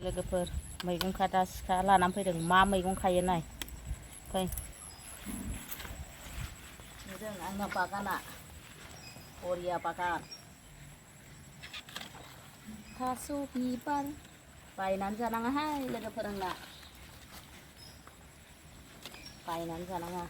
लोगोफोर मैगं खादा सिखा लानानै फैदों मा मैगं खायो नाय फै नुदों आंना बागाना बरिया बागान थास' बिबार बायनानै जानाङाहाय लोगोफोर आंना बायनानै जानाङा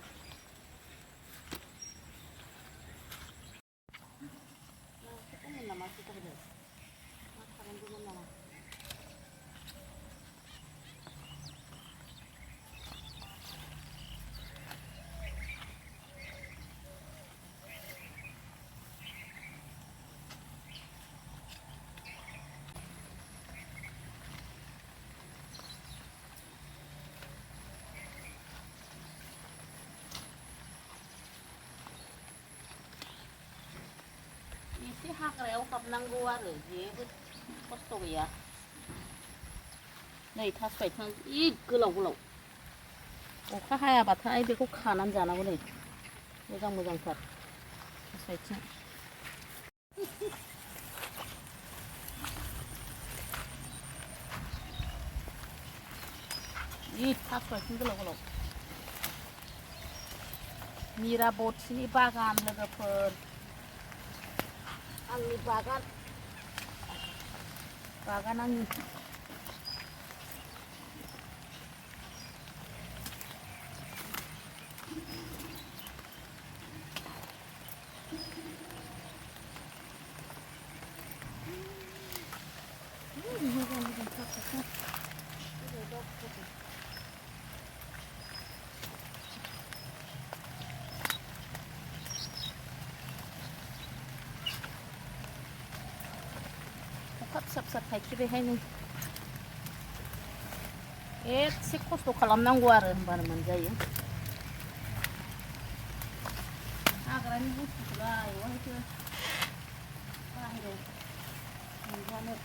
एसे हाग्रायाव हाबनांगौ आरो जेबो खस्थ' गैया नै थास' आथिं जि गोलाव गोलाव अखा हायाबाथाय बेखौ खानानै जानांगौ नै मोजां मोजांथार थास' आथिं जि थास' आथिं गोलाव गोलाव मिरा बथिनि बागान लोगोफोर आंनि बागान आंनि फिसा फिसा थाइखेबायहाय नै एसे खस्थ' खालामनांगौ आरो होमबानो मोनजायो हाग्रानि बुस्थुखौलाय बहायथो बाहेरायाव मोनजानो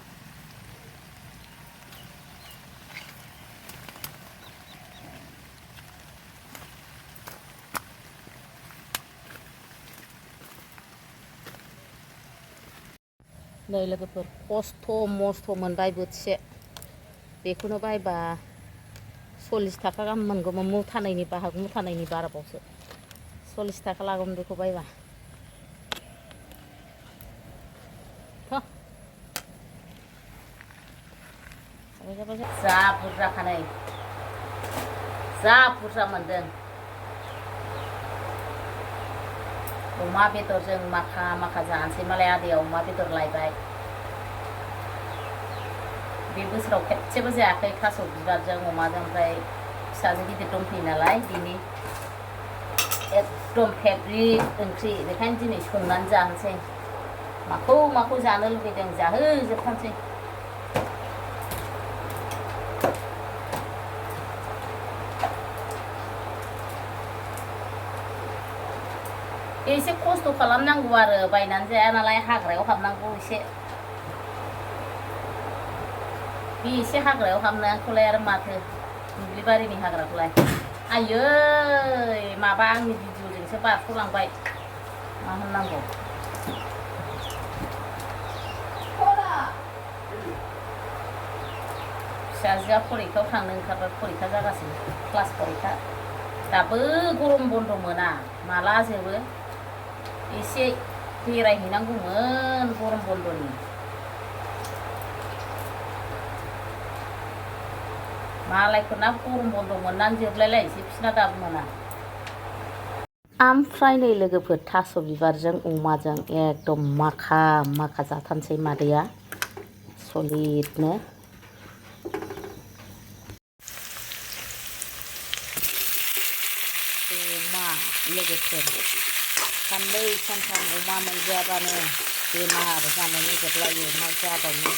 नै लोगोफोर खस्थ' मस्थ' मोनबाय बोथिसे बेखौनो बायबा 40 थाखा गाहाम मोनगौमोन मुथानैनि बाराबावसो 40 थाखा लागौमोन बेखौ बायबा जा बुरजाखा नै जा बुरजा मोनदों अमा बेदरजों माखा माखा जानोसै मालाय आदैया अमा बेदर लायबाय बे बोसोराव खेबसेबो जायाखै थास' बिबारजों अमाजों ओमफ्राय फिसाजो गिदिर दंफैयो नालाय बिनि एकदम फेभरिट ओंख्रि बेखायनो दिनै संनानै जानोसै माखौ जानो लुगैदों जाहोजोबथारसै एसे खस्थ' खालामनांगौ आरो बायनानै जाया नालाय हाग्रायाव हाबनांगौ एसे बे एसे हाग्रायाव हाबनायखौलाय आरो माथो दुब्लिबारिनि हाग्राखौलाय आयै माबा आंनि भिडिअ'जोंसो बारस'लांबाय मा होननांगौ फिसाजोआ फरिखायाव थांनो ओंखारबाय फरिखा जागासिनो क्लास फरिखा दाबो गरम बन्द मोना माला जोबो एसे बेरायहैनांगौमोन गरम बन्दनि मालायफोरना गरम बन्द मोननानै जोबलायलायनोसै बिसिना दाबो मोना ओमफ्राय नै लोगोफोर थास' बिबारजों अमाजों एकदम माखा माखा जाथारनोसै मादैया सलिदनो अमा लोगोफोर साननै सानथाम अमा मोनजायाबानो बेमार जानो नागिरलायो मा जाबावनो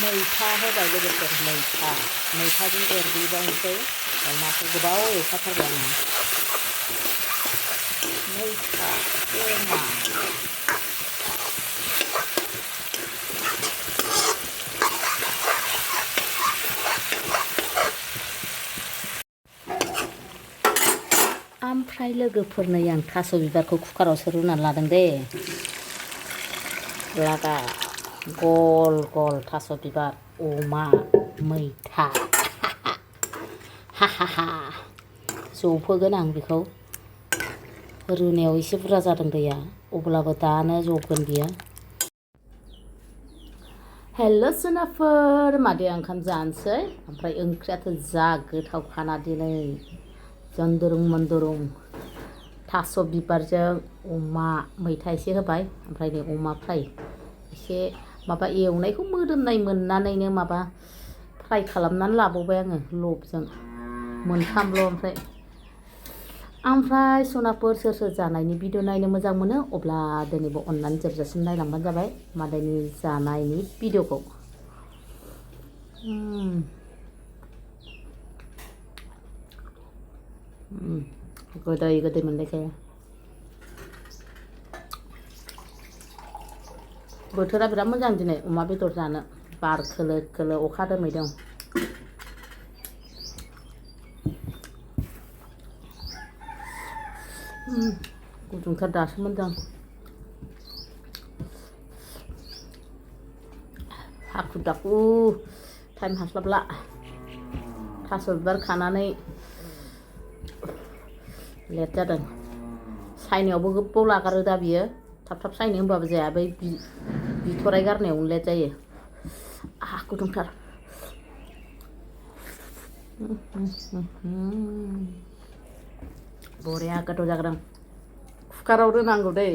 मैथा होबाय लोगोफोर मैथाजों एरग्लिबावनोसै अमाखौ गोबाव एवखाथारबाय आङो मैथा अमा ओमफ्राय लोगोफोरनो आं थास' बिबारखौ कुकारावसो रुनानै लादों दे लागा गल गल थास' बिबार अमा मैथा हा जबहोगोन आं बेखौ रुनायाव एसे बुरजा जादों दैया अब्लाबो दानो जबगोन बियो हेल' सोनाफोर मादै ओंखाम जानोसै ओमफ्राय ओंख्रियाथ' जा गोथावखाना दिनै जन्दुरुं मन्दुरुं थास' बिबारजों अमा मैथा एसे होबाय ओमफ्राय नै अमा फ्राय एसे माबा एवनायखौ मोदोमनाय मोननानैनो माबा फ्राय खालामनानै लाबावबाय आङो लबजों मोनथामल' ओमफ्राय सनाफोर सोर सोर जानायनि भिडिअ नायनो मोजां मोनो अब्ला दिनैबो अननानै जोबजासिम नायलांबानो जाबाय मादैनि जानायनि भिडिअखौ गोदै गोदै मोनलायखायो बोथोरा बिराद मोजां दिनै अमा बेदर जानो बार खोलो खोलो अखा दोमैदों गुदुंथार दासो मोनदों हाखु दाखु टाइम हास्लाबला थास' बिबार खानानै लेट जादों सायनायावबो गोबाव लागारो दा बियो थाब थाब सायनो होनबाबो जाया बै बिथराइ गारनायावनो लेट जायो गुदुंथार बरिया गोथाव जागोन कुकाराव रोनांगौ दै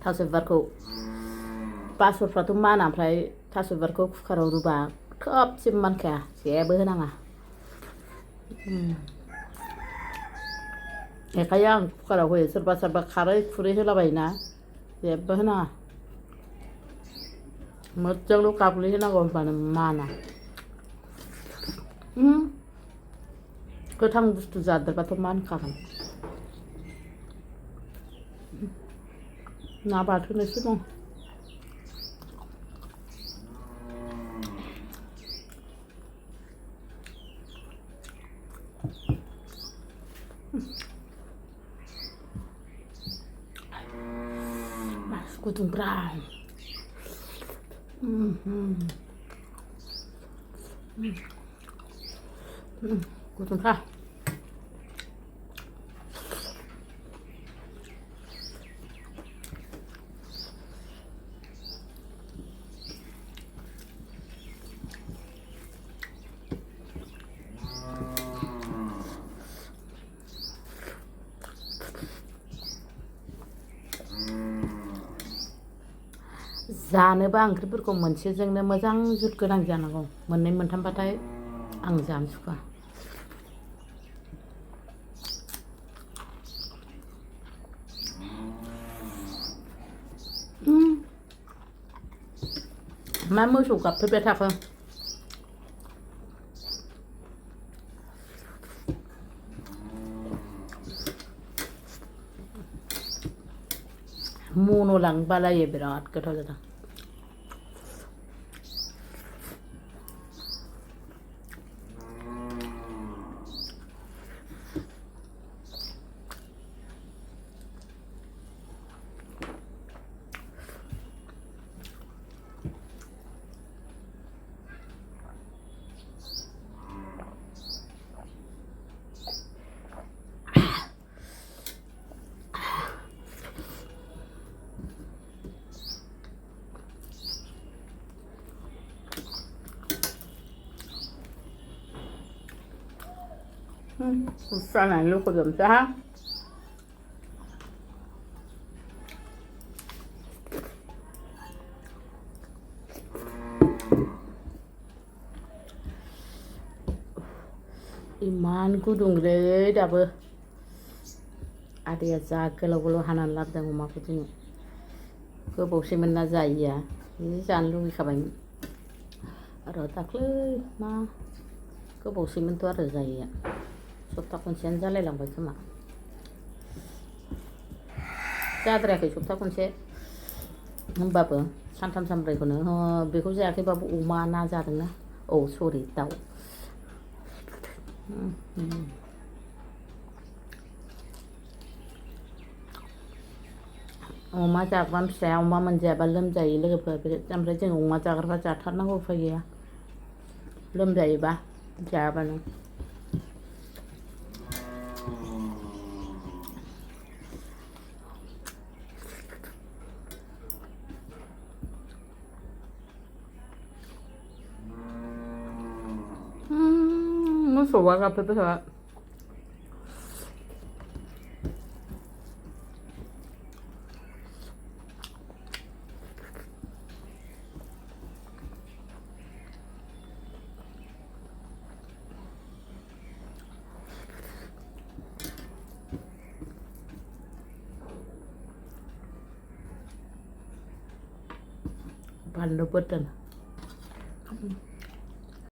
थास' बिबारखौ बासरफ्राथ' माना ओमफ्राय थास' बिबारखौ कुकाराव रुबा खोबसेबो मानखाया जेबो होनाङा बेखायनो आं कुकाराव होयो सोरबा सोरबा खारै खुरै होलाबायोना जेबो होनाङा मोजांल' गाग्लिहोनांगौ होनबानो माना गोथां बुस्थु जादेरबाथ' मानखागोन ना बाथोन एसे दं गुदुंब्रा गुदुंथार जानोबा ओंख्रिफोरखौ मोनसेजोंनो मोजां जुद गोनां जानांगौ मोननै मोनथामबाथाय आं जानो सुखुवा मा मोसौ गाबफैबाय थाखो मन' लांबालायो बिराद गोथाव जादों Sana lupa jam sah. Iman gudung deh dapat. Ada ya kalau hanan lap dan rumah kucing. Kau sih mana zaya. Ini jangan lu kabain. Ada takle mah. Kau sih mana tuh ada zaya. Sopta konsen jalan lang baik sama. Jadra kayak sopta konsen. Mbak santam sampai kono. Beku saya kayak babu umana jadna. Oh sorry tahu. अमा जाग्रा फिसाया अमा मोनजायाबा लोमजायो लोगोफोर ओमफ्राय जों अमा जाग्राफ्रा जाथारनांगौ उफाय गैया लोमजायोबा जायाबानो मोसौआ गाबफैबाय थाबाय बानलु बोरदोन